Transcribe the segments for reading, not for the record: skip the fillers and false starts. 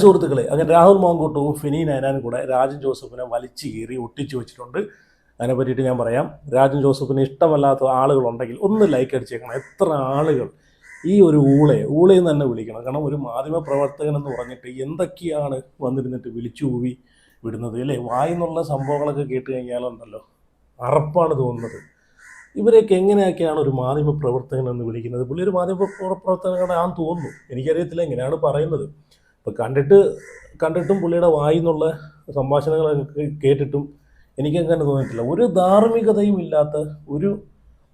സുഹൃത്തുക്കളെ, അങ്ങനെ രാഹുൽ മാങ്കൂട്ടവും ഫെനി നയനാനും കൂടെ രാജൻ ജോസഫിനെ വലിച്ചു കീറി ഒട്ടിച്ചു വെച്ചിട്ടുണ്ട്. അതിനെ പറ്റിയിട്ട് ഞാൻ പറയാം. രാജൻ ജോസഫിന് ഇഷ്ടമല്ലാത്ത ആളുകളുണ്ടെങ്കിൽ ഒന്ന് ലൈക്ക് അടിച്ചേക്കണം. എത്ര ആളുകൾ ഈ ഒരു ഊളയെന്ന് തന്നെ വിളിക്കണം. കാരണം ഒരു മാധ്യമ പ്രവർത്തകൻ എന്ന് പറഞ്ഞിട്ട് എന്തൊക്കെയാണ് വന്നിരുന്നിട്ട് വിളിച്ചു കൂവി വിടുന്നത് അല്ലേ? വായിന്നുള്ള സംഭവങ്ങളൊക്കെ കേട്ട് കഴിഞ്ഞാലുണ്ടല്ലോ, അറപ്പാണ് തോന്നുന്നത്. ഇവരെയൊക്കെ എങ്ങനെയൊക്കെയാണ് ഒരു മാധ്യമ പ്രവർത്തകൻ എന്ന് വിളിക്കുന്നത്? പുള്ളി ഒരു മാധ്യമ പ്രവർത്തകനാണെന്ന് തോന്നുന്നു, എനിക്കറിയത്തില്ല, എങ്ങനെയാണ് പറയുന്നത്. ഇപ്പം കണ്ടിട്ടും പുള്ളിയുടെ വായിൽ നിന്നുള്ള സംഭാഷണങ്ങളൊക്കെ കേട്ടിട്ടും എനിക്കങ്ങനെ തോന്നിയിട്ടില്ല. ഒരു ധാർമ്മികതയും ഇല്ലാത്ത ഒരു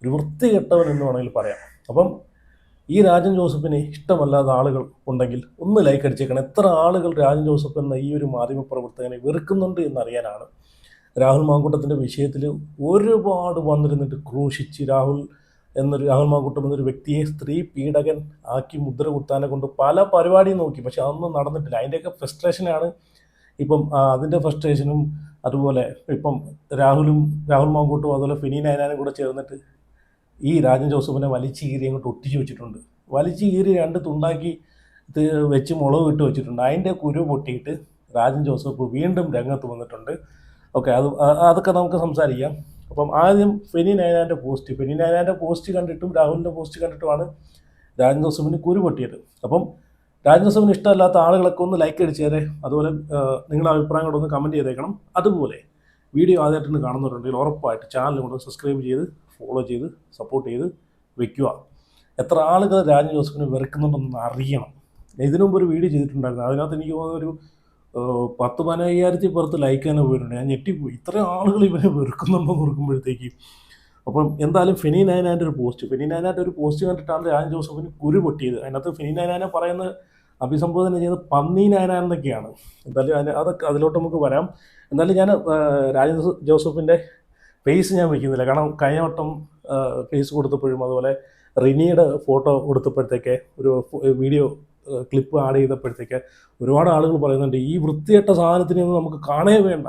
ഒരു വൃത്തികെട്ടവൻ എന്ന് വേണമെങ്കിൽ പറയാം. അപ്പം ഈ രാജൻ ജോസഫിനെ ഇഷ്ടമല്ലാത്ത ആളുകൾ ഉണ്ടെങ്കിൽ ഒന്ന് ലൈക്ക് അടിച്ചേക്കണം. എത്ര ആളുകൾ രാജൻ ജോസഫ് എന്ന ഈ ഒരു മാധ്യമ പ്രവർത്തകനെ വെറുക്കുന്നുണ്ട് എന്നറിയാനാണ്. രാഹുൽ മാങ്കൂട്ടത്തിൻ്റെ വിഷയത്തിൽ ഒരുപാട് വന്നിരുന്നിട്ട് ക്രൂശിച്ച് രാഹുൽ മാങ്കൂട്ടം എന്നൊരു വ്യക്തിയെ സ്ത്രീ പീഡകൻ ആക്കി മുദ്ര കുത്താനെ കൊണ്ട് പല പരിപാടിയും നോക്കി, പക്ഷെ അതൊന്നും നടന്നിട്ടില്ല. അതിൻ്റെയൊക്കെ ഫ്രസ്ട്രേഷനാണ് ഇപ്പം. അതിൻ്റെ ഫ്രസ്ട്രേഷനും അതുപോലെ ഇപ്പം രാഹുൽ മാങ്കൂട്ടും അതുപോലെ ഫെനി നയനാനും കൂടെ ചേർന്നിട്ട് ഈ രാജൻ ജോസഫിനെ വലിച്ചു കീറി അങ്ങോട്ട് ഒട്ടിച്ചു വെച്ചിട്ടുണ്ട്. വലിച്ചു കീറി രണ്ട് തുണ്ടാക്കി വെച്ച് മുളക് ഇട്ട് വെച്ചിട്ടുണ്ട്. അതിൻ്റെ കുരു പൊട്ടിയിട്ട് രാജൻ ജോസഫ് വീണ്ടും രംഗത്ത് വന്നിട്ടുണ്ട്. ഓക്കെ, അതൊക്കെ നമുക്ക് സംസാരിക്കാം. അപ്പം ആദ്യം ഫെനി നയനാൻ്റെ പോസ്റ്റ് കണ്ടിട്ടും രാഹുലിൻ്റെ പോസ്റ്റ് കണ്ടിട്ടുമാണ് രാജൻ ജോസഫിന് കുരു പൊട്ടിയത്. അപ്പം രാജൻ ജോസഫിന് ഇഷ്ടമല്ലാത്ത ആളുകളൊക്കെ ഒന്ന് ലൈക്ക് അടിച്ചേരെ. അതുപോലെ നിങ്ങളുടെ അഭിപ്രായങ്ങളൊന്ന് കമൻറ്റ് ചെയ്തേക്കണം. അതുപോലെ വീഡിയോ ആദ്യമായിട്ടൊന്ന് കാണുന്നവരുണ്ടെങ്കിൽ ഉറപ്പായിട്ട് ചാനൽ കൊണ്ട് സബ്സ്ക്രൈബ് ചെയ്ത് ഫോളോ ചെയ്ത് സപ്പോർട്ട് ചെയ്ത് വെക്കുക. എത്ര ആളുകൾ രാജൻ ജോസഫിനെ വെറുക്കുന്നുണ്ടെന്ന് അറിയണം. ഇതിനു മുമ്പ് ഒരു വീഡിയോ ചെയ്തിട്ടുണ്ടായിരുന്നു. അതിനകത്ത് എനിക്ക് തോന്നുന്ന ഒരു 10-15,000 പുറത്ത് ലൈക്ക് തന്നെ പോയിട്ടുണ്ട്. ഞാൻ ഞെട്ടിപ്പോയി, ഇത്രയും ആളുകൾ ഇവരെ വെറുക്കുന്നുണ്ടെന്ന് ഓർക്കുമ്പോഴത്തേക്ക്. അപ്പം എന്തായാലും ഫെനി നയനാൻ്റെ ഒരു പോസ്റ്റ് കണ്ടിട്ടാണ് രാജൻ ജോസഫിന് കുരു പൊട്ടിയത്. അതിനകത്ത് ഫെനി നയനാനെ പറയുന്ന അഭിസംബോധന ചെയ്ത് പന്നി നയനാൻ എന്നൊക്കെയാണ്. എന്തായാലും അതൊക്കെ അതിലോട്ട് നമുക്ക് വരാം. എന്തായാലും ഞാൻ രാജൻ ജോസഫിൻ്റെ ഫേസ് ഞാൻ വയ്ക്കുന്നില്ല. കാരണം കഴിഞ്ഞ വട്ടം ഫേസ് കൊടുത്തപ്പോഴും അതുപോലെ റിനിയുടെ ഫോട്ടോ കൊടുത്തപ്പോഴത്തേക്ക് ഒരു വീഡിയോ ക്ലിപ്പ് ആഡ് ചെയ്തപ്പോഴത്തേക്ക് ഒരുപാട് ആളുകൾ പറയുന്നുണ്ട്, ഈ വൃത്തികെട്ട സാധനത്തിനൊന്നും നമുക്ക് കാണേ വേണ്ട,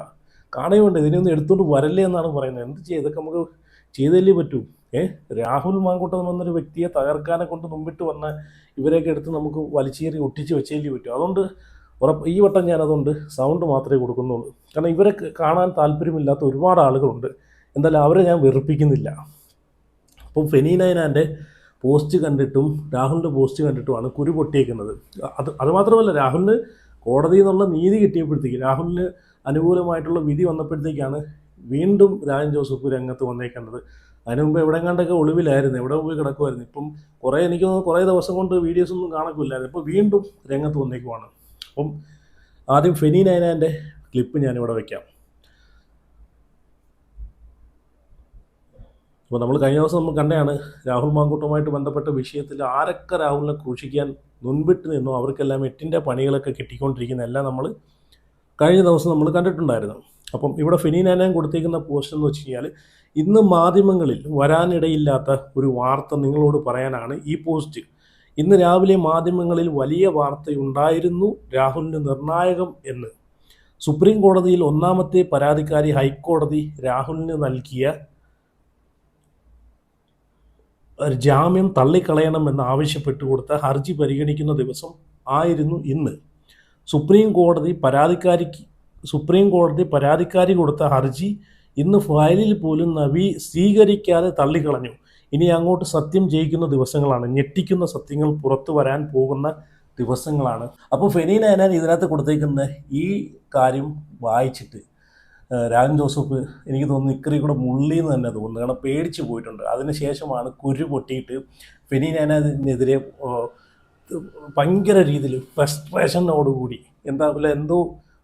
ഇതിനൊന്നും എടുത്തുകൊണ്ട് വരല്ലേ എന്നാണ് പറയുന്നത്. എന്ത് ചെയ്യും, ഇതൊക്കെ നമുക്ക് ചെയ്തല്ലേ പറ്റൂ. രാഹുൽ മാങ്കൂട്ടം എന്നൊരു വ്യക്തിയെ തകർക്കാനെ കൊണ്ട് മുമ്പിട്ട് വന്ന ഇവരെയൊക്കെ എടുത്ത് നമുക്ക് വലിച്ചേറി ഒട്ടിച്ച് വെച്ചേലേ പറ്റൂ. അതുകൊണ്ട് ഈ വട്ടം ഞാനതുകൊണ്ട് സൗണ്ട് മാത്രമേ കൊടുക്കുന്നുള്ളൂ. കാരണം ഇവരെ കാണാൻ താല്പര്യമില്ലാത്ത ഒരുപാട് ആളുകളുണ്ട്. എന്തായാലും അവരെ ഞാൻ വെറുപ്പിക്കുന്നില്ല. അപ്പം ഫെനി നയനാൻ്റെ പോസ്റ്റ് കണ്ടിട്ടും രാഹുലിൻ്റെ പോസ്റ്റ് കണ്ടിട്ടുമാണ് കുരു പൊട്ടിയേക്കുന്നത്. അതുമാത്രമല്ല, രാഹുലിന് കോടതിയിൽ നിന്നുള്ള നീതി കിട്ടിയപ്പോഴത്തേക്ക്, രാഹുലിന് അനുകൂലമായിട്ടുള്ള വിധി വന്നപ്പോഴത്തേക്കാണ് വീണ്ടും രാജൻ ജോസഫ് രംഗത്ത് വന്നേക്കേണ്ടത്. അതിന് മുമ്പ് എവിടെങ്ങാണ്ടൊക്കെ ഒളിവിലായിരുന്നു, എവിടെ പോയി കിടക്കുമായിരുന്നു. ഇപ്പം എനിക്ക് തോന്നുന്നു കുറേ ദിവസം കൊണ്ട് വീഡിയോസൊന്നും കാണക്കില്ലായിരുന്നു. ഇപ്പോൾ വീണ്ടും രംഗത്ത് വന്നേക്കുവാണ്. അപ്പം ആദ്യം ഫെനി നയനാൻ്റെ ക്ലിപ്പ് ഞാനിവിടെ വയ്ക്കാം. അപ്പോൾ നമ്മൾ കഴിഞ്ഞ ദിവസം നമ്മൾ കണ്ടതാണ്, രാഹുൽ മാങ്കൂട്ടവുമായിട്ട് ബന്ധപ്പെട്ട വിഷയത്തിൽ ആരൊക്കെ രാഹുലിനെ ക്രൂശിക്കാൻ മുൻപിട്ട് നിന്നോ അവർക്കെല്ലാം എട്ടിൻ്റെ പണികളൊക്കെ കിട്ടിക്കൊണ്ടിരിക്കുന്ന എല്ലാം നമ്മൾ കഴിഞ്ഞ ദിവസം നമ്മൾ കണ്ടിട്ടുണ്ടായിരുന്നു. അപ്പം ഇവിടെ ഫെനി നയനാൻ കൊടുത്തേക്കുന്ന പോസ്റ്റ് എന്ന് വെച്ച് കഴിഞ്ഞാൽ, ഇന്ന് മാധ്യമങ്ങളിൽ വരാനിടയില്ലാത്ത ഒരു വാർത്ത നിങ്ങളോട് പറയാനാണ് ഈ പോസ്റ്റ്. ഇന്ന് രാവിലെ മാധ്യമങ്ങളിൽ വലിയ വാർത്തയുണ്ടായിരുന്നു, രാഹുലിന് നിർണായകം എന്ന്. സുപ്രീം കോടതിയിൽ ഒന്നാമത്തെ പരാതിക്കാരി ഹൈക്കോടതി രാഹുലിന് നൽകിയ ജാമ്യം തള്ളിക്കളയണമെന്ന് ആവശ്യപ്പെട്ടു കൊടുത്ത ഹർജി പരിഗണിക്കുന്ന ദിവസം ആയിരുന്നു ഇന്ന്. സുപ്രീം കോടതി പരാതിക്കാരി കൊടുത്ത ഹർജി ഇന്ന് ഫയലിൽ പോലും സ്വീകരിക്കാതെ തള്ളിക്കളഞ്ഞു. ഇനി അങ്ങോട്ട് സത്യം ജയിക്കുന്ന ദിവസങ്ങളാണ്, ഞെട്ടിക്കുന്ന സത്യങ്ങൾ പുറത്തു വരാൻ പോകുന്ന ദിവസങ്ങളാണ്. അപ്പോൾ ഫെനി നയനാൻ ഇതിനകത്ത് കൊടുത്തേക്കുന്ന ഈ കാര്യം വായിച്ചിട്ട് രാജൻ ജോസഫ് എനിക്ക് തോന്നുന്നു ഇക്കറി കൂടെ മുള്ളിന്ന് തന്നെ തോന്നുന്നു. കാരണം പേടിച്ച് പോയിട്ടുണ്ട്. അതിനുശേഷമാണ് കുരു പൊട്ടിയിട്ട് ഫെനി നയനാനെതിരെ ഭയങ്കര രീതിയിൽ ഫ്രസ്ട്രേഷനോടുകൂടി എന്തോ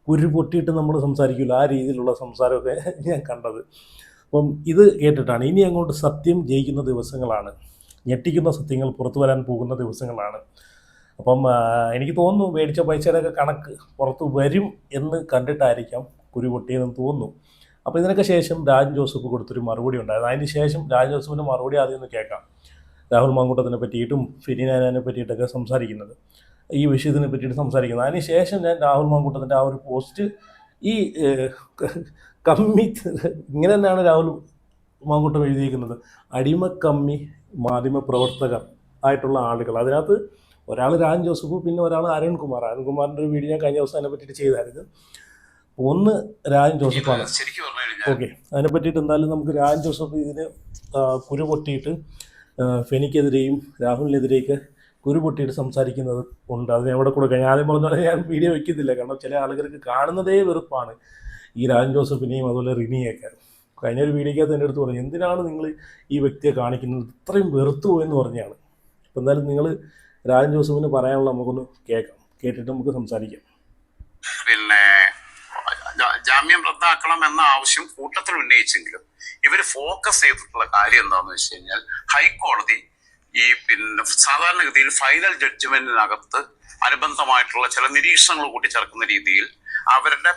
കുരു പൊട്ടിയിട്ട് നമ്മൾ സംസാരിക്കില്ല, ആ രീതിയിലുള്ള സംസാരമൊക്കെ ഞാൻ കണ്ടത്. അപ്പം ഇത് കേട്ടിട്ടാണ് ഇനി അങ്ങോട്ട് സത്യം ജയിക്കുന്ന ദിവസങ്ങളാണ്, ഞെട്ടിക്കുന്ന സത്യങ്ങൾ പുറത്തു വരാൻ പോകുന്ന ദിവസങ്ങളാണ്. അപ്പം എനിക്ക് തോന്നുന്നു മേടിച്ച പൈസയുടെയൊക്കെ കണക്ക് പുറത്ത് വരും എന്ന് കണ്ടിട്ടായിരിക്കാം കുരു പൊട്ടിയതെന്ന് തോന്നുന്നു. അപ്പോൾ ഇതിനൊക്കെ ശേഷം രാജൻ ജോസഫ് കൊടുത്തൊരു മറുപടി ഉണ്ടായിരുന്നു. അതിന് ശേഷം രാജൻ ജോസഫിൻ്റെ മറുപടി ആദ്യം ഒന്ന് കേൾക്കാം. രാഹുൽ മാങ്കൂട്ടത്തിനെ പറ്റിയിട്ടും ഫെനി നയനാനെ പറ്റിയിട്ടൊക്കെ സംസാരിക്കുന്നത്, ഈ വിഷയത്തിനെ പറ്റിയിട്ട് സംസാരിക്കുന്നത്. അതിന് ശേഷം ഞാൻ രാഹുൽ മാങ്കൂട്ടത്തിൻ്റെ ആ ഒരു പോസ്റ്റ് ഈ കമ്മി ഇങ്ങനെ തന്നെയാണ് രാഹുൽ മാങ്കൂട്ടം എഴുതിയിരിക്കുന്നത്, അടിമക്കമ്മി മാധ്യമ പ്രവർത്തകർ ആയിട്ടുള്ള ആളുകൾ. അതിനകത്ത് ഒരാൾ രാജൻ ജോസഫ്, പിന്നെ ഒരാൾ അരുൺകുമാർ. അരുൺകുമാറിൻ്റെ ഒരു വീഡിയോ ഞാൻ കഴിഞ്ഞ ദിവസം അതിനെ പറ്റിയിട്ട് ചെയ്തായിരുന്നു. ഒന്ന് രാജൻ ജോസഫാണ്. ഓക്കെ, അതിനെ പറ്റിയിട്ട് എന്തായാലും നമുക്ക് രാജൻ ജോസഫ് ഇതിന് കുരു പൊട്ടിയിട്ട് ഫെനിക്കെതിരെയും രാഹുലിനെതിരെയൊക്കെ കുരു പൊട്ടിയിട്ട് സംസാരിക്കുന്നത് ഉണ്ട്. അതിന് എവിടെ കൊടുക്കാം. ഞാൻ ആദ്യം പറഞ്ഞ ഞാൻ വീഡിയോ വയ്ക്കുന്നില്ല, കാരണം ചില ആളുകൾക്ക് കാണുന്നതേ വെറുപ്പാണ് ഈ രാജൻ ജോസഫിനെയും അതുപോലെ റിനിയൊക്കെ. കഴിഞ്ഞൊരു വീഡിയോക്കകത്ത് എൻ്റെ അടുത്ത് പറഞ്ഞു, എന്തിനാണ് നിങ്ങൾ ഈ വ്യക്തിയെ കാണിക്കുന്നത്, ഇത്രയും വെറുത്തു പോയെന്ന് പറഞ്ഞാണ്. അപ്പം എന്തായാലും നിങ്ങൾ രാജൻ ജോസഫിന് പറയാനുള്ള നമുക്കൊന്ന് കേൾക്കാം, കേട്ടിട്ട് നമുക്ക് സംസാരിക്കാം. പിന്നെ ജാമ്യം റദ്ദാക്കണം എന്ന ആവശ്യം കൂട്ടത്തിൽ ഉന്നയിച്ചെങ്കിലും ഇവർ ഫോക്കസ് ചെയ്തിട്ടുള്ള കാര്യം എന്താണെന്ന് വെച്ച് കഴിഞ്ഞാൽ ഹൈക്കോടതി ഈ പിന്നെ സാധാരണഗതിയിൽ ഫൈനൽ ജഡ്ജ്മെന്റിനകത്ത് അനുബന്ധമായിട്ടുള്ള ചില നിരീക്ഷണങ്ങൾ കൂട്ടിച്ചേർക്കുന്ന രീതിയിൽ അവരുടെ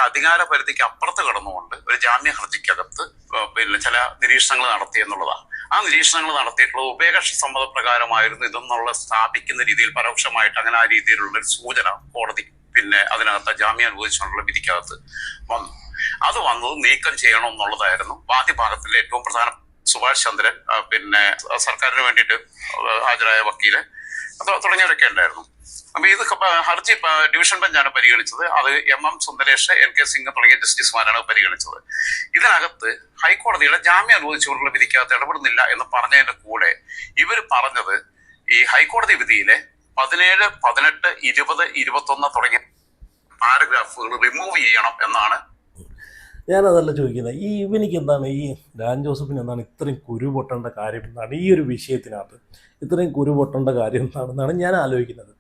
അധികാര പരിധിക്ക് അപ്പുറത്ത് കടന്നുകൊണ്ട് ഒരു ജാമ്യ ഹർജിക്കകത്ത് പിന്നെ ചില നിരീക്ഷണങ്ങൾ നടത്തി എന്നുള്ളതാണ്. ആ നിരീക്ഷണങ്ങൾ നടത്തിയിട്ടുള്ള ഉഭയകക്ഷി സമ്മതപ്രകാരമായിരുന്നു ഇതെന്നുള്ള സ്ഥാപിക്കുന്ന രീതിയിൽ പരോക്ഷമായിട്ട് അങ്ങനെ ആ രീതിയിലുള്ള ഒരു സൂചന കോടതി പിന്നെ അതിനകത്ത് ജാമ്യം അനുവദിച്ചുകൊണ്ടുള്ള വിധിക്കകത്ത് വന്നു. അത് വന്നത് നീക്കം ചെയ്യണം എന്നുള്ളതായിരുന്നു വാദിഭാഗത്തിലെ ഏറ്റവും പ്രധാന. സുഭാഷ് ചന്ദ്രൻ പിന്നെ സർക്കാരിന് വേണ്ടിയിട്ട് ഹാജരായ വക്കീല് തുടങ്ങിയവരൊക്കെ ഉണ്ടായിരുന്നു. അപ്പൊ ഇത് ഹർജി ഡിവിഷൻ ബെഞ്ചാണ് പരിഗണിച്ചത്. അത് MM സുന്ദരേഷ്, NK സിംഗ് തുടങ്ങിയ ജസ്റ്റിസുമാരാണ് പരിഗണിച്ചത്. ഇതിനകത്ത് ഹൈക്കോടതിയുടെ ജാമ്യം അനുവദിച്ചുകൊണ്ടുള്ള വിധിക്കകത്ത് ഇടപെടുന്നില്ല എന്ന് പറഞ്ഞതിന്റെ കൂടെ ഇവർ പറഞ്ഞത് ഈ ഹൈക്കോടതി വിധിയിലെ 17, 18, 20, 21 തുടങ്ങിയ പാരഗ്രാഫുകൾ റിമൂവ് ചെയ്യണം എന്നാണ്. ഞാനതല്ല ചോദിക്കുന്നത്, ഈ ഇവനിക്ക് എന്താണ്, ഈ രാജൻ ജോസഫിന് എന്താണ് ഇത്രയും കുരു പൊട്ടേണ്ട കാര്യം എന്താണ്, ഈ ഒരു വിഷയത്തിനകത്ത് ഇത്രയും കുരു പൊട്ടേണ്ട കാര്യം എന്താണെന്നാണ് ഞാൻ ആലോചിക്കുന്നത്.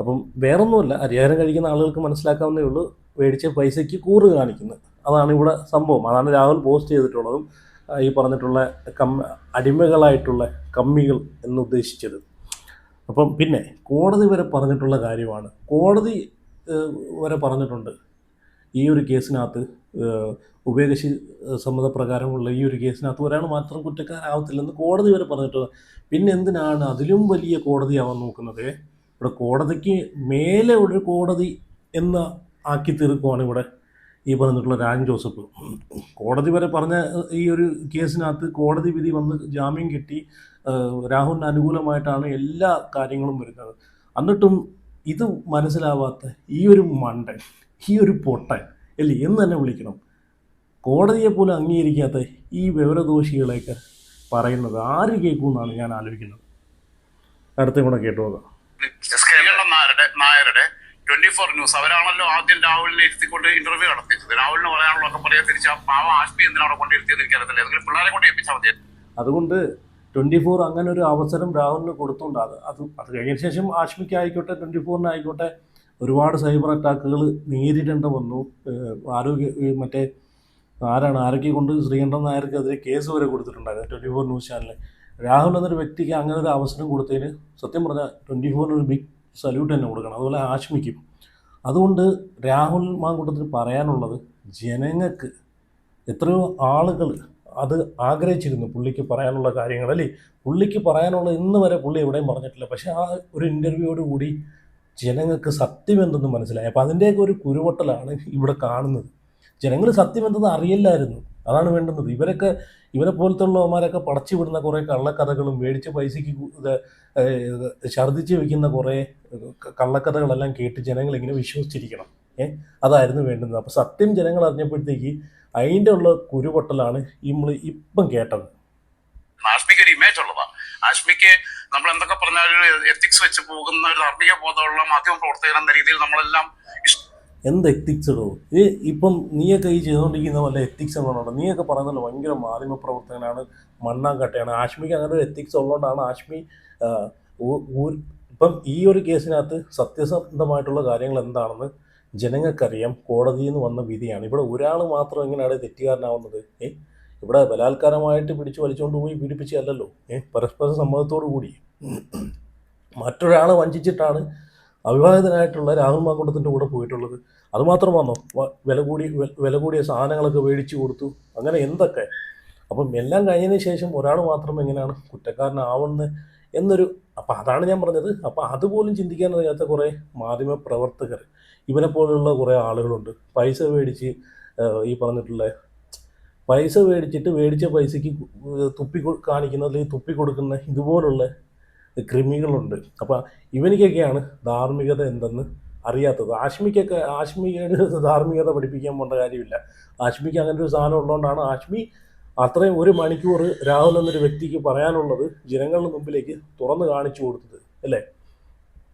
അപ്പം വേറൊന്നുമില്ല, അരിയാരം കഴിക്കുന്ന ആളുകൾക്ക് മനസ്സിലാക്കാവുന്നേ ഉള്ളൂ, മേടിച്ച പൈസയ്ക്ക് കൂറ് കാണിക്കുന്നത്. അതാണ് ഇവിടെ സംഭവം. അതാണ് രാഹുൽ പോസ്റ്റ് ചെയ്തിട്ടുള്ളതും ഈ പറഞ്ഞിട്ടുള്ള അടിമകളായിട്ടുള്ള കമ്മികൾ എന്നുദ്ദേശിച്ചത്. അപ്പം പിന്നെ കോടതി വരെ പറഞ്ഞിട്ടുള്ള കാര്യമാണ്. കോടതി വരെ പറഞ്ഞിട്ടുണ്ട് ഈ ഒരു കേസിനകത്ത് ഉഭയകക്ഷി സമ്മതപ്രകാരമുള്ള ഈ ഒരു കേസിനകത്ത് ഒരാൾ മാത്രം കുറ്റക്കാരാവത്തില്ലെന്ന് കോടതി വരെ പറഞ്ഞിട്ടുണ്ട്. പിന്നെ എന്തിനാണ് അതിലും വലിയ കോടതിയാവാൻ നോക്കുന്നത്? ഇവിടെ കോടതിക്ക് മേലെ ഒരു കോടതി എന്ന് ആക്കി തീർക്കുവാണ് ഇവിടെ ഈ പറഞ്ഞിട്ടുള്ള രാജൻ ജോസഫ്. കോടതി വരെ പറഞ്ഞ ഈ ഒരു കേസിനകത്ത് കോടതി വിധി വന്ന് ജാമ്യം കിട്ടി, രാഹുലിന് അനുകൂലമായിട്ടാണ് എല്ലാ കാര്യങ്ങളും വരുന്നത്. എന്നിട്ടും ഇത് മനസ്സിലാവാത്ത ഈ ഒരു മണ്ടൻ, ഈ ഒരു പൊട്ടൻ അല്ലേ എന്ന് തന്നെ വിളിക്കണം, കോടതിയെ പോലും അംഗീകരിക്കാത്ത ഈ വിവരദോഷികളെയൊക്കെ പറയുന്നത് ആര് കേൾക്കുമെന്നാണ് ഞാൻ ആലോചിക്കുന്നത്. അടുത്ത കൂടെ കേട്ടു നോക്കാം. നായരുടെ 24 ന്യൂസ് അവരാണല്ലോ ആദ്യം രാഹുലിനെ ഇരുത്തിക്കൊണ്ട് ഇന്റർവ്യൂ നടത്തിച്ചത്. രാഹുലിന് പറയാനുള്ള ഒക്കെ പറയാൻ തിരിച്ച പാവ ആഷ്മി എന്തിനാ അവിടെ കൊണ്ടിരുത്തിയെന്ന് എനിക്കറിയത്തില്ല. ഏതെങ്കിലും പിള്ളേരെ കൊണ്ട് ഏൽപ്പിച്ചാൽ മതി. അതുകൊണ്ട് 24 അങ്ങനെ ഒരു അവസരം രാഹുലിന് കൊടുത്തുകൊണ്ട് അത് കഴിഞ്ഞ ശേഷം ആഷ്മിക്കായിക്കോട്ടെ 24-ന് ആയിക്കോട്ടെ ഒരുപാട് സൈബർ അറ്റാക്കുകൾ നേരിടേണ്ട വന്നു. മറ്റേ ആരൊക്കെ കൊണ്ട് ശ്രീകണ്ഠൻ നായർക്കെതിരെ കേസ് വരെ കൊടുത്തിട്ടുണ്ടായിരുന്നു 24 ന്യൂസ് ചാനലിൽ. രാഹുൽ എന്നൊരു വ്യക്തിക്ക് അങ്ങനെ ഒരു അവസരം കൊടുത്തതിന് സത്യം പറഞ്ഞാൽ 24-ന് ഒരു ബിഗ് സല്യൂട്ട് തന്നെ കൊടുക്കണം, അതുപോലെ ആഷ്മിക്കും. അതുകൊണ്ട് രാഹുൽ മാങ്കൂട്ടത്തിന് പറയാനുള്ളത്, ജനങ്ങൾക്ക് എത്രയോ ആളുകൾ അത് ആഗ്രഹിച്ചിരുന്നു പുള്ളിക്ക് പറയാനുള്ള കാര്യങ്ങൾ അല്ലേ. പുള്ളിക്ക് പറയാനുള്ള ഇന്ന് വരെ പുള്ളി എവിടെയും പറഞ്ഞിട്ടില്ല. പക്ഷേ ആ ഒരു ഇൻ്റർവ്യൂയോട് കൂടി ജനങ്ങൾക്ക് സത്യം എന്തെന്ന് മനസ്സിലായി. അപ്പോൾ അതിൻ്റെയൊക്കെ ഒരു കുരുവൊട്ടലാണ് ഇവിടെ കാണുന്നത്. ജനങ്ങൾ സത്യം എന്തെന്ന് അറിയില്ലായിരുന്നു, അതാണ് വേണ്ടുന്നത്. ഇവരെ പോലത്തെ ഉള്ളവന്മാരൊക്കെ പടച്ചു വിടുന്ന കുറേ കള്ളക്കഥകളും മേടിച്ച പൈസയ്ക്ക് ഛർദ്ദിച്ച് വയ്ക്കുന്ന കുറേ കള്ളക്കഥകളെല്ലാം കേട്ട് ജനങ്ങൾ ഇങ്ങനെ വിശ്വസിച്ചിരിക്കണം. അതായിരുന്നു വേണ്ടുന്നത്. അപ്പോൾ സത്യം ജനങ്ങൾ അറിഞ്ഞപ്പോഴത്തേക്ക് അതിൻ്റെ ഉള്ള കുരുപൊട്ടലാണ് നമ്മൾ ഇപ്പം കേട്ടത്. ആഷ്മിക്ക് ഒരു ഇമേജ് ഉള്ളതാണ്. ആഷ്മിക്ക് നമ്മൾ എന്തൊക്കെ പറഞ്ഞാലും എത്തിക്സ് വെച്ച് പോകുന്ന ഒരു ധാർമ്മിക ബോധമുള്ള മാധ്യമ പ്രവർത്തകൻ എന്ന രീതിയിൽ നമ്മളെല്ലാം എന്ത് എത്തിക്സ് ഇടോ ഇപ്പം നീയൊക്കെ ഈ ചെയ്തുകൊണ്ടിരിക്കുന്ന വല്ല എത്തിക്സ് എന്നുണ്ടോ? നീയൊക്കെ പറയുന്നല്ലോ ഭയങ്കര മാധ്യമ പ്രവർത്തകനാണ്, മണ്ണാങ്കട്ടയാണ്. ആഷ്മിക്ക് അങ്ങനെ ഒരു എത്തിക്സ് ഉള്ളതുകൊണ്ടാണ് ആഷ്മി ഇപ്പം ഈ ഒരു കേസിനകത്ത് സത്യസന്ധമായിട്ടുള്ള കാര്യങ്ങൾ എന്താണെന്ന് ജനങ്ങൾക്കറിയാം. കോടതിയിൽ നിന്ന് വന്ന വിധിയാണ്. ഇവിടെ ഒരാൾ മാത്രം എങ്ങനെയാണ് തെറ്റുകാരനാവുന്നത്? ഇവിടെ ബലാത്കാരമായിട്ട് പിടിച്ച് വലിച്ചുകൊണ്ട് പോയി പീഡിപ്പിച്ചതല്ലല്ലോ, പരസ്പര സമ്മതത്തോടു കൂടി മറ്റൊരാളെ വഞ്ചിച്ചിട്ടാണ് അവിവാഹിതനായിട്ടുള്ള രാഹുൽ മാങ്കൂട്ടത്തിൻ്റെ കൂടെ പോയിട്ടുള്ളത്. അതുമാത്രമാണോ? വില കൂടിയ സാധനങ്ങളൊക്കെ മേടിച്ചു കൊടുത്തു, അങ്ങനെ എന്തൊക്കെ. അപ്പം എല്ലാം കഴിഞ്ഞതിന് ശേഷം ഒരാൾ മാത്രം എങ്ങനെയാണ് കുറ്റക്കാരനാവുന്നത് എന്നൊരു, അപ്പം അതാണ് ഞാൻ പറഞ്ഞത്. അപ്പം അതുപോലും ചിന്തിക്കാൻ അറിയാത്ത കുറേ മാധ്യമ പ്രവർത്തകർ, ഇവനെ പോലുള്ള കുറേ ആളുകളുണ്ട്. പൈസ മേടിച്ച് ഈ പറഞ്ഞിട്ടുള്ള മേടിച്ച പൈസയ്ക്ക് കാണിക്കുന്ന അല്ലെങ്കിൽ തുപ്പിക്കൊടുക്കുന്ന ഇതുപോലുള്ള കൃമികളുണ്ട്. അപ്പോൾ ഇവനിക്കൊക്കെയാണ് ധാർമ്മികത എന്തെന്ന് അറിയാത്തത്. ആഷ്മികയുടെ ധാർമ്മികത പഠിപ്പിക്കാൻ പോകേണ്ട കാര്യമില്ല. ആഷ്മിക്ക് അങ്ങനെ ഒരു സാധനം ഉള്ളതുകൊണ്ടാണ് ആഷ്മി അത്രയും 1 മണിക്കൂർ രാഹുൽ എന്നൊരു വ്യക്തിക്ക് പറയാനുള്ളത് ജനങ്ങളുടെ മുമ്പിലേക്ക് തുറന്നു കാണിച്ചു കൊടുത്തത്, അല്ലേ?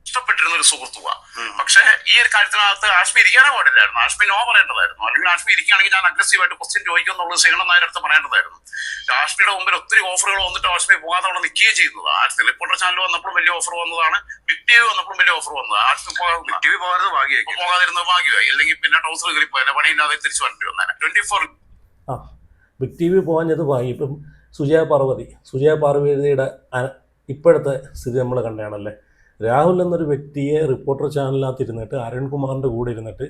ഇഷ്ടപ്പെട്ടിരുന്ന ഒരു സുഹൃത്തുവാ. പക്ഷെ ഈ ഒരു കാര്യത്തിനകത്ത് ആഷ്മി ഇരിക്കാനേ പാടില്ലായിരുന്നു. ആഷ്മി നോ പറയേണ്ടതായിരുന്നു. അല്ലെങ്കിൽ ആഷ്മി ഇരിക്കുകയാണെങ്കിൽ ഞാൻ അഗ്രസീവായിട്ട് ക്വസ്റ്റ്യൻ ചോദിക്കും എന്നുള്ളത് ശ്രീകണ്ഠൻ നായരുടെ അടുത്ത് പറയേണ്ടതായിരുന്നു. ആഷ്മിയുടെ മുമ്പിൽ ഒത്തിരി ഓഫറുകൾ വന്നിട്ട് ആഷ്മി പോകാതെ അവിടെ നിൽക്കുകയും ചെയ്യുന്നത്. റിപ്പോർട്ടർ ചാനൽ വന്നപ്പോഴും വലിയ ഓഫർ വന്നതാണ്. ബിഗ് ടി വി വന്നപ്പോഴും വലിയ ഓഫർ വന്നത്. ആഷ്മി പോകാതിരുന്നത് ഭാഗ്യമായി. അല്ലെങ്കിൽ പിന്നെ ടൗസർ കയറി പോയാൽ പണിയില്ലാതെ തിരിച്ചു വരേണ്ടി വന്നേനെ. 24 ആ ബിഗ് ടി വി പോകാഞ്ഞത് ഭാഗ്യം. ഇപ്പം സുജയ പാർവതിയുടെ ഇപ്പോഴത്തെ സ്ഥിതി നമ്മൾ കണ്ടതാണല്ലേ. രാഹുൽ എന്നൊരു വ്യക്തിയെ റിപ്പോർട്ടർ ചാനലിനകത്ത് ഇരുന്നിട്ട് അരുൺകുമാറിൻ്റെ കൂടെ ഇരുന്നിട്ട്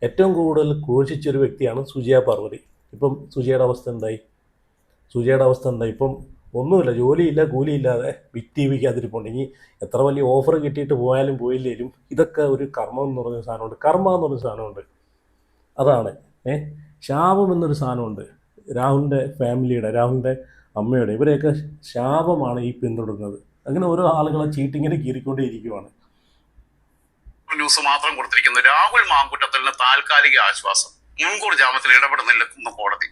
ഏറ്റവും കൂടുതൽ ഘോഷിച്ചൊരു വ്യക്തിയാണ് സുജയ പാർവതി. ഇപ്പം സുജയുടെ അവസ്ഥ എന്തായി? ഇപ്പം ഒന്നുമില്ല, ജോലിയില്ല, കൂലിയില്ലാതെ ബിഗ് ടി വിക്ക് അതിരിപ്പുണ്ട്. ഇനി എത്ര വലിയ ഓഫർ കിട്ടിയിട്ട് പോയാലും പോയില്ലേലും ഇതൊക്കെ ഒരു കർമ്മം എന്ന് പറഞ്ഞ സാധനമുണ്ട്. കർമ്മ എന്ന് പറഞ്ഞ സാധനമുണ്ട്. അതാണ് ശാപം എന്നൊരു സാധനമുണ്ട്. രാഹുലിൻ്റെ ഫാമിലിയുടെ, രാഹുലിൻ്റെ അമ്മയുടെ, ഇവരെയൊക്കെ ശാപമാണ് ഈ പിന്തുടരുന്നത്. അങ്ങനെ ഓരോ ആളുകളെ ചീട്ടിങ്ങനെ കീറിക്കൊണ്ടേയിരിക്കുവാണ്. ന്യൂസ് മാത്രം കൊടുത്തിരിക്കുന്നു. രാഹുൽ മാങ്കൂട്ടത്തിന് താൽക്കാലിക ആശ്വാസം, മുൻകൂർ ജാമ്യത്തിൽ ഇടപെടുന്നില്ലെന്ന് കോടതി.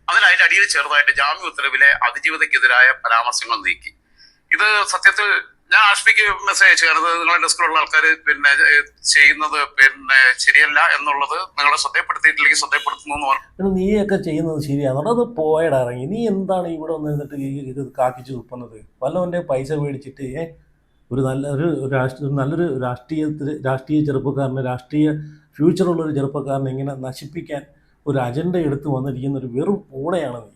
അതിൽ അടിയിൽ ചെറുതായിട്ട് ജാമ്യ ഉത്തരവിലെ അതിജീവിതയ്ക്കെതിരായ പരാമർശങ്ങൾ നീക്കി. ഇത് സത്യത്തിൽ ഞാൻ ആഷ്മിക്ക് മെസ്സേജ് അയച്ചു. നിങ്ങളുടെ ഡെസ്കിലുള്ള ആൾക്കാർ പിന്നെ ചെയ്യുന്നത് പിന്നെ ശരിയല്ല എന്നുള്ളത് നിങ്ങളെ ശ്രദ്ധപ്പെടുത്തിയിട്ടില്ലെങ്കിൽ ശ്രദ്ധപ്പെടുത്തുന്നു. നീയൊക്കെ ചെയ്യുന്നത് ശരിയാണ്, അത് പോയടാ ഇറങ്ങി. നീ എന്താണ് ഇവിടെ വന്ന് നിന്നിട്ട് ഇത് കാക്കിച്ച് തുപ്പുന്നത്? വല്ലവൻ്റെ പൈസ മേടിച്ചിട്ട് നല്ലൊരു രാഷ്ട്രീയ ചെറുപ്പക്കാരനെ, രാഷ്ട്രീയ ഫ്യൂച്ചറുള്ളൊരു ചെറുപ്പക്കാരനെ ഇങ്ങനെ നശിപ്പിക്കാൻ ഒരു അജണ്ട എടുത്ത് വന്നിരിക്കുന്ന ഒരു വെറും പൂടയാണ് നീ.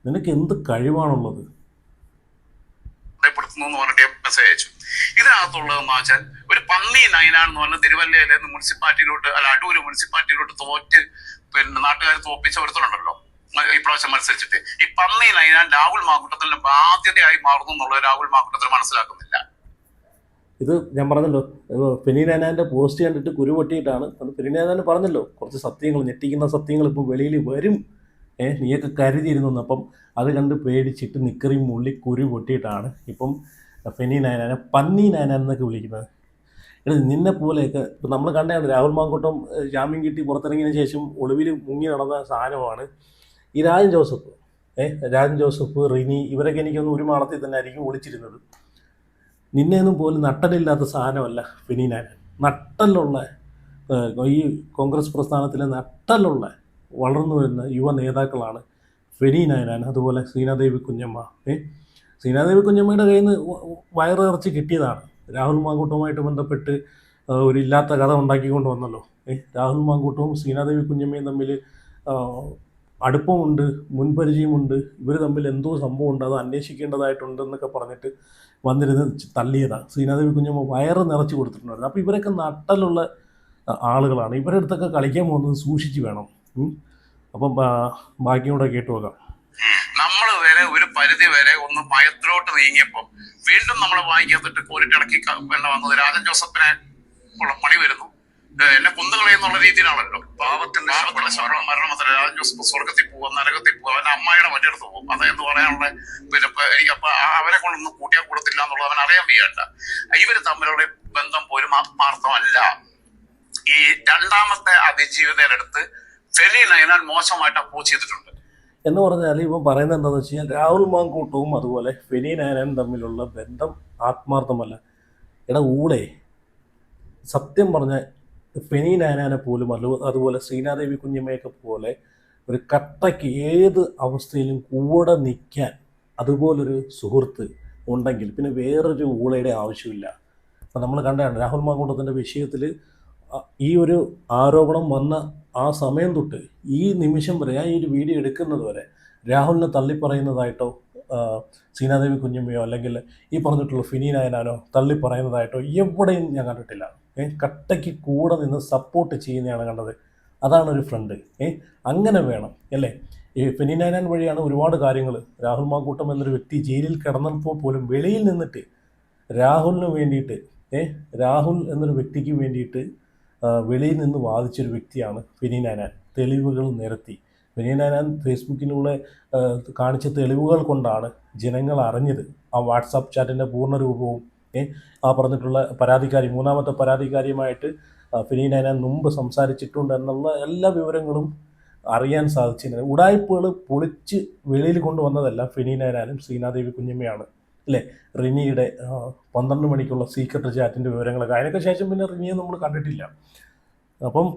നിനക്ക് എന്ത് കഴിവാണുള്ളത്? പറഞ്ഞിട്ട് മെസ്സേജ് അയച്ചു. ഇതിനകത്തുള്ളതെന്ന് വെച്ചാൽ ഒരു പന്നി നൈനാന്ന് പറഞ്ഞ തിരുവല്ലയിലെ മുനിസിപ്പാലിറ്റിയിലോട്ട്, അല്ല അടൂര് മുനിസിപ്പാലിറ്റിയിലോട്ട് തോറ്റ് പിന്നെ നാട്ടുകാർ തോപ്പിച്ച ഒരുത്തരുണ്ടല്ലോ ഇപ്രാവശ്യം മത്സരിച്ചിട്ട്. ഈ പന്നി നൈനാൻ രാഹുൽ മാങ്കൂട്ടത്തിന് ബാധ്യതയായി മാറുന്നു എന്നുള്ളത് രാഹുൽ മാങ്കൂട്ടത്തിൽ മനസ്സിലാക്കുന്നില്ല. ഇത് ഞാൻ പറഞ്ഞല്ലോ, ഫെനി നൈനാൻ്റെ പോസ്റ്റ് കണ്ടിട്ട് കുരു പൊട്ടിയിട്ടാണ്. ഫെനി നൈനാൻ പറഞ്ഞല്ലോ കുറച്ച് സത്യങ്ങൾ, ഞെട്ടിക്കുന്ന സത്യങ്ങൾ ഇപ്പം വെളിയിൽ വരും, നീയൊക്കെ കരുതിയിരുന്നു. അപ്പം അത് കണ്ട് പേടിച്ചിട്ട് നിക്കറി മുള്ളി കുരു പൊട്ടിയിട്ടാണ് ഇപ്പം ഫെനി നൈനാനെ പന്നി നൈനാൻ എന്നൊക്കെ വിളിക്കുന്നത്. നിന്നെ പോലെയൊക്കെ ഇപ്പം നമ്മൾ കണ്ടതാണ്. രാഹുൽ മാങ്കൂട്ടം ജാമ്യം കിട്ടി പുറത്തിറങ്ങിയതിന് ശേഷം ഒളിവിൽ മുങ്ങി നടന്ന സാധനമാണ് ഈ രാജൻ ജോസഫ്, റിനി, ഇവരൊക്കെ എനിക്കൊന്ന് ഒരു മാളത്തിൽ തന്നെ ആയിരിക്കും ഒളിച്ചിരുന്നത്. നിന്നെയൊന്നും പോലും നട്ടലില്ലാത്ത സാധനമല്ല ഫെനി നൈനാൻ. നട്ടലുള്ള ഈ കോൺഗ്രസ് പ്രസ്ഥാനത്തിലെ നട്ടലുള്ള വളർന്നു വരുന്ന യുവ നേതാക്കളാണ് ഫെനി നൈനാൻ, അതുപോലെ സീനാദേവി കുഞ്ഞമ്മ. സീനാദേവി കുഞ്ഞമ്മയുടെ കയ്യിൽ നിന്ന് വയറിറച്ച് കിട്ടിയതാണ്. രാഹുൽ മാങ്കൂട്ടവുമായിട്ട് ബന്ധപ്പെട്ട് ഒരു ഇല്ലാത്ത കഥ ഉണ്ടാക്കിക്കൊണ്ട് വന്നല്ലോ. രാഹുൽ മാങ്കൂട്ടവും സീനാദേവി കുഞ്ഞമ്മയും തമ്മിൽ അടുപ്പമുണ്ട്, മുൻപരിചയമുണ്ട്, ഇവർ തമ്മിൽ എന്തോ സംഭവമുണ്ട്, അത് അന്വേഷിക്കേണ്ടതായിട്ടുണ്ടെന്നൊക്കെ പറഞ്ഞിട്ട് വന്നിരുന്ന് തള്ളിയതാണ്. സീനാദേവി കുഞ്ഞമ്മ വയറ് നിറച്ച് കൊടുത്തിട്ടുണ്ടായിരുന്നു. അപ്പോൾ ഇവരൊക്കെ നട്ടലുള്ള ആളുകളാണ്. ഇവരുടെ അടുത്തൊക്കെ കളിക്കാൻ പോകുന്നത് സൂക്ഷിച്ച് വേണം. അപ്പം ബാക്കിയും കൂടെ കേട്ടു നോക്കാം. നമ്മൾ വരെ ഒരു പരിധി വരെ ഒന്ന് ഭയത്തിലോട്ട് നീങ്ങിയപ്പോൾ വീണ്ടും നമ്മളെ വായിക്കാത്തിട്ട് കോരിട്ടിടക്കി വന്നത് രാജൻ ജോസഫിനെ ഉള്ള പണി വരുന്നു. എന്നെ കുന്നുകളയെന്നുള്ള രീതിയിലാണല്ലോ. പാവത്തിന്റെ മരണം രാജൻ ജോസഫ് സ്വർഗത്തിൽ പോകും, നരകത്തിൽ പോകും, അവന്റെ അമ്മായിയുടെ മറ്റെടുത്ത് പോകും. അതെന്ന് പറയാനുള്ള പിന്നെ എനിക്ക് അപ്പൊ അവരെ കൊണ്ടൊന്നും കൂട്ടിയാൽ കൊടുത്തില്ല എന്നുള്ളത് അവൻ അറിയാൻ വയ്യാണ്ട. ഇവര് തമ്മിലുള്ള ബന്ധം പോലും ആത്മാർത്ഥമല്ല. ഈ രണ്ടാമത്തെ അതിജീവിതയുടെ അടുത്ത് ഫെനി നൈനാൻ മോശമായിട്ട് അപ്രോച്ച് ചെയ്തിട്ടുണ്ട് എന്ന് പറഞ്ഞാൽ ഇവൻ പറയുന്നത് എന്താണെന്ന് വെച്ച് കഴിഞ്ഞാൽ രാഹുൽ മാങ്കൂട്ടവും അതുപോലെ ഫെനി നൈനാനും തമ്മിലുള്ള ബന്ധം ആത്മാർത്ഥമല്ല. ഊളെ സത്യം പറഞ്ഞാൽ ഫെനി നൈനാനെ പോലും അതുപോലെ ശ്രീനാദേവി കുഞ്ഞമ്മയൊക്കെ പോലെ ഒരു കട്ടയ്ക്ക് ഏത് അവസ്ഥയിലും കൂടെ നിൽക്കാൻ അതുപോലൊരു സുഹൃത്ത് ഉണ്ടെങ്കിൽ പിന്നെ വേറൊരു ഊളയുടെ ആവശ്യമില്ല. അപ്പം നമ്മൾ കണ്ടതാണ് രാഹുൽ മാങ്കൂട്ടത്തിൻ്റെ വിഷയത്തിൽ ഈ ഒരു ആരോപണം വന്ന ആ സമയം തൊട്ട് ഈ നിമിഷം വരെ, ഞാൻ ഈ ഒരു വീഡിയോ എടുക്കുന്നത് വരെ രാഹുലിനെ തള്ളിപ്പറയുന്നതായിട്ടോ സീനാദേവി കുഞ്ഞമ്മയോ അല്ലെങ്കിൽ ഈ പറഞ്ഞിട്ടുള്ള ഫെനി നൈനാനോ തള്ളിപ്പറയുന്നതായിട്ടോ എവിടെയും ഞാൻ കണ്ടിട്ടില്ല. കട്ടയ്ക്ക് കൂടെ നിന്ന് സപ്പോർട്ട് ചെയ്യുന്നതാണ് കണ്ടത്. അതാണ് ഒരു ഫ്രണ്ട്. അങ്ങനെ വേണം അല്ലേ? ഈ ഫെനി നൈനാൻ വഴിയാണ് ഒരുപാട് കാര്യങ്ങൾ. രാഹുൽ മാങ്കൂട്ടം എന്നൊരു വ്യക്തി ജയിലിൽ കിടന്നപ്പോൾ പോലും വെളിയിൽ നിന്നിട്ട് രാഹുലിന് വേണ്ടിയിട്ട്, രാഹുൽ എന്നൊരു വ്യക്തിക്ക് വേണ്ടിയിട്ട് വെളിയിൽ നിന്ന് വാദിച്ചൊരു വ്യക്തിയാണ് ഫെനി നൈനാൻ. തെളിവുകൾ നിരത്തി ഫെനി നൈനാൻ ഫേസ്ബുക്കിലൂടെ കാണിച്ച തെളിവുകൾ കൊണ്ടാണ് ജനങ്ങൾ അറിഞ്ഞത് ആ വാട്സാപ്പ് ചാറ്റിൻ്റെ പൂർണ്ണരൂപവും ആ പറഞ്ഞിട്ടുള്ള പരാതിക്കാരി മൂന്നാമത്തെ പരാതിക്കാരിയുമായിട്ട് ഫെനി നൈനാൻ മുമ്പ് സംസാരിച്ചിട്ടുണ്ട് എന്നുള്ള എല്ലാ വിവരങ്ങളും അറിയാൻ സാധിച്ചിരുന്നത്. ഉടായ്പകൾ പൊളിച്ച് വെളിയിൽ കൊണ്ടുവന്നതല്ല ഫെനി നൈനാനും ശ്രീനാദേവി കുഞ്ഞമ്മയാണ് അല്ലേ. റിനിയുടെ 12 മണിക്കുള്ള സീക്രട്ട് ചാറ്റിൻ്റെ വിവരങ്ങളൊക്കെ അതിനൊക്കെ ശേഷം പിന്നെ റിനിയെ നമ്മൾ കണ്ടിട്ടില്ല. അപ്പം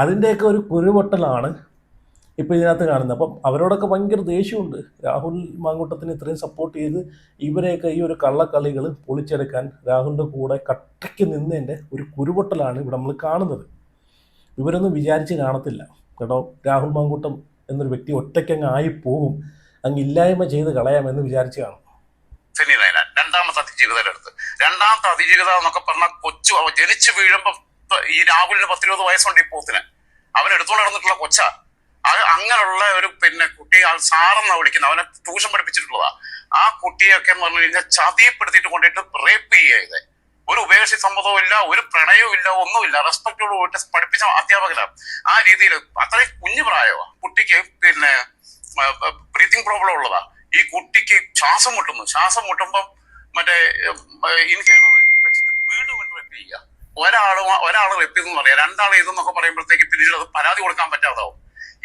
അതിൻ്റെയൊക്കെ ഒരു കുരുവട്ടലാണ് ഇപ്പോൾ ഇതിനകത്ത് കാണുന്നത്. അപ്പം അവരോടൊക്കെ ഭയങ്കര ദേഷ്യമുണ്ട്. രാഹുൽ മാങ്കൂട്ടത്തിന് ഇത്രയും സപ്പോർട്ട് ചെയ്ത് ഇവരെയൊക്കെ ഈ ഒരു കള്ളക്കളികൾ പൊളിച്ചെടുക്കാൻ രാഹുലിൻ്റെ കൂടെ കട്ടയ്ക്ക് നിന്നതിൻ്റെ ഒരു കുരുവട്ടലാണ് ഇവിടെ നമ്മൾ കാണുന്നത്. ഇവരൊന്നും വിചാരിച്ച് കാണത്തില്ല കേട്ടോ, രാഹുൽ മാങ്കൂട്ടം എന്നൊരു വ്യക്തി ഒറ്റയ്ക്കങ്ങ് ആയിപ്പോകും, അങ്ങ് ഇല്ലായ്മ ചെയ്ത് കളയാമെന്ന് വിചാരിച്ച് കാണും. ഫെനി നൈനാൻ രണ്ടാമത്തെ അതിജീവിതരെടുത്ത് രണ്ടാമത്തെ അതിജീവിത എന്നൊക്കെ പറഞ്ഞ കൊച്ചു ജനിച്ചു വീഴുമ്പോ ഈ രാഹുലിന് 10-20 വയസ്സുണ്ട് ഈ പോത്തിന്. അവൻ എടുത്തുകൊണ്ട് നടന്നിട്ടുള്ള കൊച്ചാ. അങ്ങനെയുള്ള ഒരു കുട്ടി സാറെന്നാ വിളിക്കുന്നത്, അവനെ ട്യൂഷൻ പഠിപ്പിച്ചിട്ടുള്ളതാ. ആ കുട്ടിയൊക്കെ എന്ന് പറഞ്ഞു കഴിഞ്ഞാൽ ചതിയപ്പെടുത്തിയിട്ട് കൊണ്ടിട്ട് റേപ്പ് ചെയ്യുക. ഒരു ഉപേക്ഷ സമ്മതവും ഇല്ല, ഒരു പ്രണയവും ഇല്ല, ഒന്നുമില്ല. റെസ്പെക്റ്റോട് പോയിട്ട് പഠിപ്പിച്ച അധ്യാപകരാണ്. ആ രീതിയിൽ അത്രയും കുഞ്ഞു പ്രായമാണ് കുട്ടിക്ക്. ബ്രീത്തിങ് പ്രോബ്ലം ഉള്ളതാ. ഈ കുട്ടിക്ക് ശ്വാസം മുട്ടുമ്പം മറ്റേ ഇൻഹേലർ വെച്ചിട്ട് വീണ്ടും റെപ്പ് ചെയ്യുക. ഒരാള് റെപ്പ് ചെയ്തെന്ന് പറയാം, 2 ആൾ ഇതെന്നൊക്കെ പറയുമ്പോഴത്തേക്ക് പിന്നീട് അത് പരാതി കൊടുക്കാൻ പറ്റാതാവും.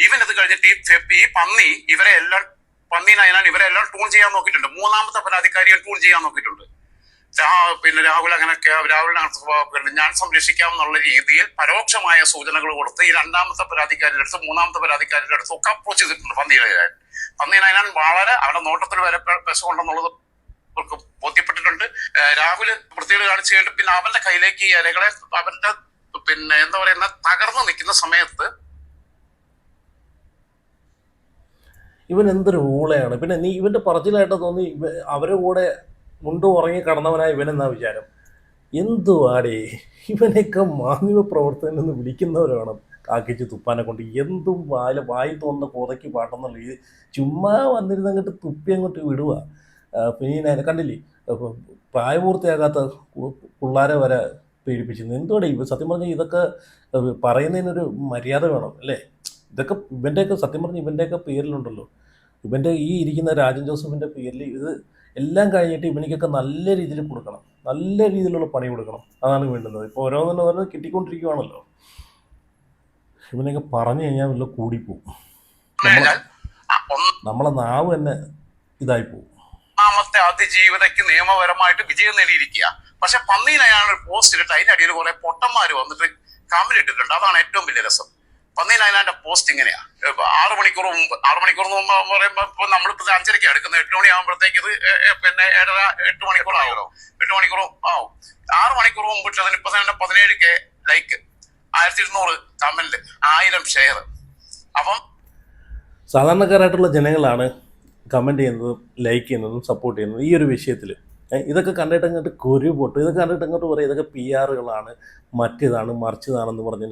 ഈവൻ ഇത് കഴിഞ്ഞിട്ട് ഈ പന്നി പന്നി നൈനാൻ ഇവരെല്ലാം ടൂൺ ചെയ്യാൻ നോക്കിയിട്ടുണ്ട്. മൂന്നാമത്തെ പരാതിക്കാരിയെ ടൂൺ ചെയ്യാൻ നോക്കിയിട്ടുണ്ട്. രാഹുൽ അങ്ങനെയൊക്കെ രാഹുലിനെ ഞാൻ സംരക്ഷിക്കാം എന്നുള്ള രീതിയിൽ പരോക്ഷമായ സൂചനകൾ കൊടുത്ത് ഈ രണ്ടാമത്തെ പരാതിക്കാരുടെ അടുത്ത് മൂന്നാമത്തെ പരാതിക്കാരുടെ അടുത്ത് ഒക്കെ അപ്രോച്ച് ചെയ്തിട്ടുണ്ട്. പന്നി നൈനാൻ വളരെ അവരുടെ നോട്ടത്തിൽ വരെ പെശുകൊണ്ടെന്നുള്ളത് അവർക്ക് ബോധ്യപ്പെട്ടിട്ടുണ്ട്. രാഹുൽ വൃത്തികൾ കാണിച്ചു കഴിഞ്ഞിട്ട് പിന്നെ അവന്റെ കയ്യിലേക്ക് ഈ ഇരകളെ അവരുടെ എന്താ പറയുന്ന തകർന്നു നിൽക്കുന്ന സമയത്ത് ഇവൻ എന്തൊരു ഊളയാണ്. പിന്നെ നീ ഇവന്റെ പറച്ചിലായിട്ട് തോന്നി അവരെ കൂടെ മുണ്ടും ഉറങ്ങി കടന്നവനായ ഇവനെന്നാ വിചാരം. എന്തുവാടേ ഇവനെയൊക്കെ മാധ്യമ പ്രവർത്തകനെന്ന് വിളിക്കുന്നവരാണ് കാക്കിച്ച് തുപ്പാനെ കൊണ്ട്. എന്തും വായിൽ തോന്നുന്ന കോതയ്ക്ക് പാട്ടെന്നുള്ള ഇത് ചുമ്മാ വന്നിരുന്ന് അങ്ങോട്ട് തുപ്പി അങ്ങോട്ട് വിടുക. പിന്നെ കണ്ടില്ലേ, പ്രായപൂർത്തിയാകാത്ത പിള്ളേരെ വരെ പീഡിപ്പിച്ചിരുന്നു. എന്തുവാടേ സത്യം പറഞ്ഞാൽ ഇതൊക്കെ പറയുന്നതിനൊരു മര്യാദ വേണം അല്ലേ. ഇതൊക്കെ ഇവൻ്റെയൊക്കെ സത്യം പറഞ്ഞാൽ ഇവൻ്റെയൊക്കെ പേരിലുണ്ടല്ലോ, ഇവൻ്റെ ഈ ഇരിക്കുന്ന രാജൻ ജോസഫിൻ്റെ പേരിൽ ഇത് എല്ലാം കഴിഞ്ഞിട്ട് ഇവനിക്കൊക്കെ നല്ല രീതിയിൽ കൊടുക്കണം, നല്ല രീതിയിലുള്ള പണി കൊടുക്കണം. അതാണ് വേണ്ടുന്നത്. ഇപ്പോൾ ഓരോന്നും കിട്ടിക്കൊണ്ടിരിക്കുവാണല്ലോ. ഇവനൊക്കെ പറഞ്ഞു കഴിഞ്ഞാൽ വല്ല കൂടിപ്പോവും, നമ്മളെ നാവ് തന്നെ ഇതായിപ്പോവും. ഒന്നാമത്തെ അതിജീവിതയ്ക്ക് നിയമപരമായിട്ട് വിജയം നേടിയിരിക്കുക. പക്ഷെ പന്നീനയാണ് പോസ്റ്റ് ഇട്ടിട്ട് അതിന്റെ അടിയിൽ കുറെ പൊട്ടന്മാര് വന്നിട്ട് കമന്റ് ഇട്ടിട്ടുണ്ട്. അതാണ് ഏറ്റവും വലിയ രസം. പന്നീൻ ഐലാൻഡിന്റെ പോസ്റ്റ് ഇങ്ങനെയാ. 6 മണിക്കൂർ മുമ്പ് പറയുമ്പോ നമ്മളിപ്പോ 5:30 എടുക്കുന്നത്, 8 മണി ആകുമ്പോഴത്തേക്ക് ഇത് 7:30-8 മണിക്കൂർ ആകുമല്ലോ. 8 മണിക്കൂറും ആവും. 6 മണിക്കൂർ മുമ്പ് ഇട്ടതിന് ഇപ്പൊ തന്നെ 17K ലൈക്ക്, 1200 കമന്റ്, 1000 ഷെയർ. അപ്പം സാധാരണക്കാരായിട്ടുള്ള ജനങ്ങളാണ് കമൻറ്റ് ചെയ്യുന്നതും ലൈക്ക് ചെയ്യുന്നതും സപ്പോർട്ട് ചെയ്യുന്നതും ഈ ഒരു വിഷയത്തിൽ. ഇതൊക്കെ കണ്ടിട്ട് അങ്ങോട്ട് കുരു പൊട്ടും. ഇതൊക്കെ കണ്ടിട്ട് അങ്ങോട്ട് പറയും ഇതൊക്കെ PR-കളാണ്, മറ്റേതാണ് മറിച്ചതാണെന്ന് പറഞ്ഞ്.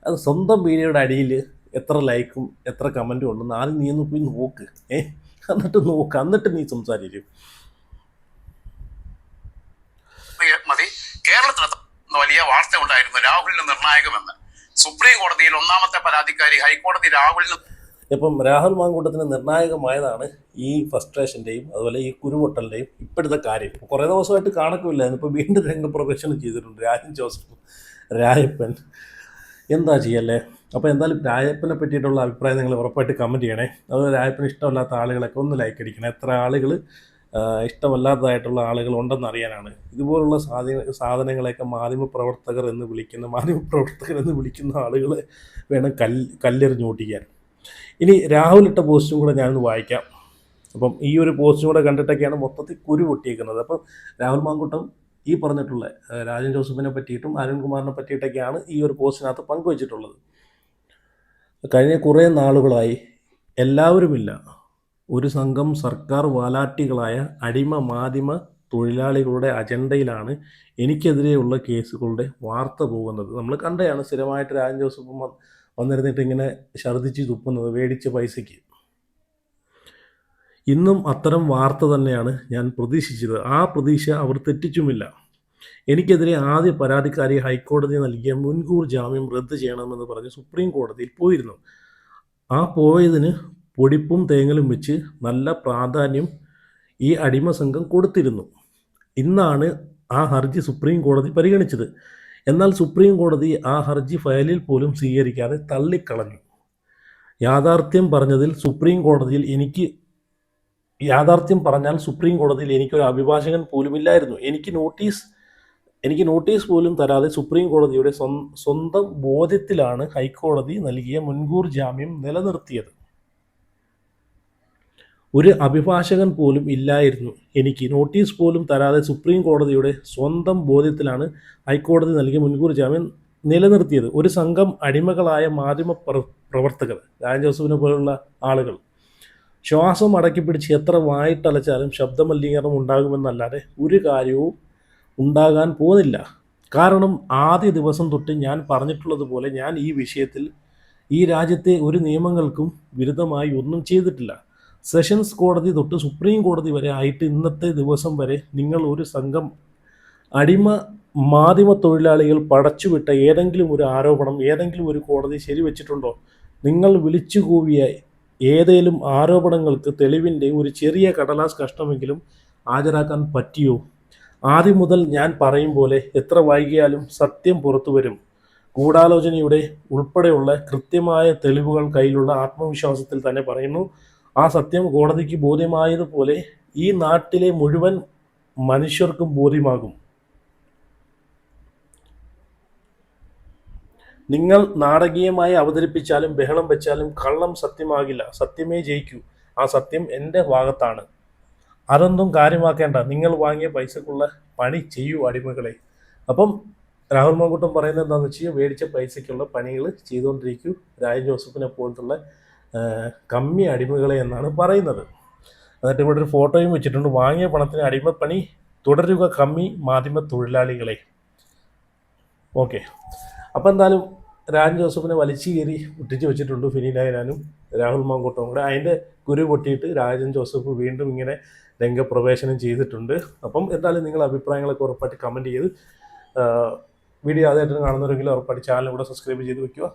അത് സ്വന്തം വീഡിയോയുടെ അടിയിൽ എത്ര ലൈക്കും എത്ര കമൻറ്റും ഉണ്ടെന്ന് ആദ്യം നീ ഒന്ന് പോയി നോക്ക്. എന്നിട്ട് നീ സംസാരിക്കും. മതി. കേരളത്തിൽ വലിയ വാർത്ത ഉണ്ടായിരുന്നു രാഹുലിന് നിർണായകമെന്ന്. സുപ്രീം കോടതിയിൽ ഒന്നാമത്തെ പരാതിക്കാരി ഹൈക്കോടതി രാഹുലിന് ഇപ്പം രാഹുൽ മാങ്കൂട്ടത്തിന് നിർണായകമായതാണ് ഈ ഫ്രസ്ട്രേഷൻ്റെയും അതുപോലെ ഈ കുരുപൊട്ടലിൻ്റെയും ഇപ്പോഴത്തെ കാര്യം. കുറേ ദിവസമായിട്ട് കാണക്കില്ലായിരുന്നു. ഇപ്പോൾ വീണ്ടും രംഗപ്രവേശനം ചെയ്തിട്ടുണ്ട് രാജൻ ജോസഫ്, രായപ്പൻ. എന്താ ചെയ്യല്ലേ. അപ്പോൾ എന്തായാലും രായപ്പനെ പറ്റിയിട്ടുള്ള അഭിപ്രായം നിങ്ങൾ ഉറപ്പായിട്ട് കമൻറ്റ് ചെയ്യണേ. അതുപോലെ രായപ്പന് ഇഷ്ടമല്ലാത്ത ആളുകളൊക്കെ ഒന്ന് ലൈക്ക് അടിക്കണം. എത്ര ആളുകൾ ഇഷ്ടമല്ലാത്തതായിട്ടുള്ള ആളുകൾ ഉണ്ടെന്ന് അറിയാനാണ്. ഇതുപോലുള്ള സാധനങ്ങളെയൊക്കെ മാധ്യമപ്രവർത്തകർ എന്ന് വിളിക്കുന്ന ആളുകളെ വേണം കല്ലെറിഞ്ഞോട്ടിക്കാൻ. ഇനി രാഹുൽ ഇട്ട പോസ്റ്റും കൂടെ ഞാനൊന്ന് വായിക്കാം. അപ്പം ഈ ഒരു പോസ്റ്റും കൂടെ കണ്ടിട്ടൊക്കെയാണ് മൊത്തത്തിൽ കുരു പൊട്ടിയേക്കുന്നത്. അപ്പം രാഹുൽ മാങ്കൂട്ടം ഈ പറഞ്ഞിട്ടുള്ള രാജൻ ജോസഫിനെ പറ്റിയിട്ടും അരുൺകുമാറിനെ പറ്റിയിട്ടൊക്കെയാണ് ഈ ഒരു പോസ്റ്റിനകത്ത് പങ്കുവച്ചിട്ടുള്ളത്. കഴിഞ്ഞ കുറേ നാളുകളായി എല്ലാവരുമില്ല, ഒരു സംഘം സർക്കാർ വാലാട്ടികളായ അടിമ മാധ്യമ തൊഴിലാളികളുടെ അജണ്ടയിലാണ് എനിക്കെതിരെയുള്ള കേസുകളുടെ വാർത്ത പോകുന്നത്. നമ്മൾ കണ്ടതാണ് സ്ഥിരമായിട്ട് രാജൻ ജോസഫും വന്നിരുന്നിട്ട് ഇങ്ങനെ ഛർദ്ദിച്ച് തുപ്പുന്നത് മേടിച്ച പൈസയ്ക്ക്. ഇന്നും അത്തരം വാർത്ത തന്നെയാണ് ഞാൻ പ്രതീക്ഷിച്ചത്. ആ പ്രതീക്ഷ അവർ തെറ്റിച്ചുമില്ല. എനിക്കെതിരെ ആദ്യ പരാതിക്കാരി ഹൈക്കോടതി നൽകിയ മുൻകൂർ ജാമ്യം റദ്ദ് ചെയ്യണമെന്ന് പറഞ്ഞ് സുപ്രീം കോടതിയിൽ പോയിരുന്നു. ആ പോയതിന് പൊടിപ്പും തേങ്ങലും വെച്ച് നല്ല പ്രാധാന്യം ഈ അടിമ സംഘം കൊടുത്തിരുന്നു. ഇന്നാണ് ആ ഹർജി സുപ്രീം കോടതി പരിഗണിച്ചത്. എന്നാൽ സുപ്രീം കോടതി ആ ഹർജി ഫയലിൽ പോലും സ്വീകരിക്കാതെ തള്ളിക്കളഞ്ഞു. യാഥാർത്ഥ്യം പറഞ്ഞാൽ സുപ്രീം കോടതിയിൽ എനിക്കൊരു അഭിഭാഷകൻ പോലുമില്ലായിരുന്നു. എനിക്ക് നോട്ടീസ് പോലും തരാതെ സുപ്രീം കോടതിയുടെ സ്വന്തം ബോധ്യത്തിലാണ് ഹൈക്കോടതി നൽകിയ മുൻകൂർ ജാമ്യം നിലനിർത്തിയത്. ഒരു അഭിഭാഷകൻ പോലും ഇല്ലായിരുന്നു. എനിക്ക് നോട്ടീസ് പോലും തരാതെ സുപ്രീം കോടതിയുടെ സ്വന്തം ബോധ്യത്തിലാണ് ഹൈക്കോടതി നൽകിയ മുൻകൂർ ജാമ്യം നിലനിർത്തിയത്. ഒരു സംഘം അടിമകളായ മാധ്യമ പ്രവർത്തകർ, രാജൻ ജോസഫിനെ പോലുള്ള ആളുകൾ ശ്വാസം അടക്കി പിടിച്ച് എത്ര വായിട്ടലച്ചാലും ശബ്ദമലിനീകരണം ഉണ്ടാകുമെന്നല്ലാതെ ഒരു കാര്യവും ഉണ്ടാകാൻ പോകുന്നില്ല. കാരണം ആദ്യ ദിവസം തൊട്ട് ഞാൻ പറഞ്ഞിട്ടുള്ളതുപോലെ ഞാൻ ഈ വിഷയത്തിൽ ഈ രാജ്യത്തെ ഒരു നിയമങ്ങൾക്കും വിരുദ്ധമായി ഒന്നും ചെയ്തിട്ടില്ല. സെഷൻസ് കോടതി തൊട്ട് സുപ്രീം കോടതി വരെ ആയിട്ട് ഇന്നത്തെ ദിവസം വരെ നിങ്ങൾ ഒരു സംഘം മാധ്യമ തൊഴിലാളികൾ പടച്ചുവിട്ട ഏതെങ്കിലും ഒരു ആരോപണം ഏതെങ്കിലും ഒരു കോടതി ശരിവെച്ചിട്ടുണ്ടോ? നിങ്ങൾ വിളിച്ചു കൂവിയ ഏതെങ്കിലും ആരോപണങ്ങൾക്ക് തെളിവിൻ്റെ ഒരു ചെറിയ കടലാസ് കഷ്ണമെങ്കിലും ഹാജരാക്കാൻ പറ്റിയോ? ആദ്യം മുതൽ ഞാൻ പറയും പോലെ എത്ര വൈകിയാലും സത്യം പുറത്തു വരും. ഗൂഢാലോചനയുടെ ഉൾപ്പെടെയുള്ള കൃത്യമായ തെളിവുകൾ കയ്യിലുള്ള ആത്മവിശ്വാസത്തിൽ തന്നെ പറയുന്നു. ആ സത്യം കോടതിക്ക് ബോധ്യമായതുപോലെ ഈ നാട്ടിലെ മുഴുവൻ മനുഷ്യർക്കും ബോധ്യമാകും. നിങ്ങൾ നാടകീയമായി അവതരിപ്പിച്ചാലും ബഹളം വെച്ചാലും കള്ളം സത്യമാകില്ല. സത്യമേ ജയിക്കൂ. ആ സത്യം എൻ്റെ ഭാഗത്താണ്. അതൊന്നും കാര്യമാക്കേണ്ട. നിങ്ങൾ വാങ്ങിയ പൈസക്കുള്ള പണി ചെയ്യൂ അടിമകളെ. അപ്പം രാഹുൽ മാങ്കൂട്ടം പറയുന്നത് എന്താണെന്ന് വെച്ചാൽ മേടിച്ച പൈസയ്ക്കുള്ള പണികൾ ചെയ്തുകൊണ്ടിരിക്കൂ രാജൻ ജോസഫിനെ പോലത്തുള്ള കമ്മി അടിമകളെ എന്നാണ് പറയുന്നത്. എന്നിട്ട് ഇവിടെ ഒരു ഫോട്ടോയും വെച്ചിട്ടുണ്ട്. വാങ്ങിയ പണത്തിന് അടിമപ്പണി തുടരുക കമ്മി മാധ്യമ തൊഴിലാളികളെ. ഓക്കെ, അപ്പോൾ എന്തായാലും രാജൻ ജോസഫിനെ വലിച്ചു കയറി ഒട്ടിച്ച് വെച്ചിട്ടുണ്ട് ഫെനി നയനാനും രാഹുൽ മാങ്കൂട്ടവും കൂടെ. അതിൻ്റെ കുരു പൊട്ടിയിട്ട് രാജൻ ജോസഫ് വീണ്ടും ഇങ്ങനെ രംഗപ്രവേശനം ചെയ്തിട്ടുണ്ട്. അപ്പം എന്തായാലും നിങ്ങളുടെ അഭിപ്രായങ്ങളൊക്കെ ഉറപ്പായിട്ട് കമൻറ്റ് ചെയ്ത് വീഡിയോ ആദ്യമായിട്ട് കാണുന്നവരെങ്കിലും ഉറപ്പായിട്ട് ചാനൽ കൂടെ സബ്സ്ക്രൈബ് ചെയ്ത് വെക്കുക.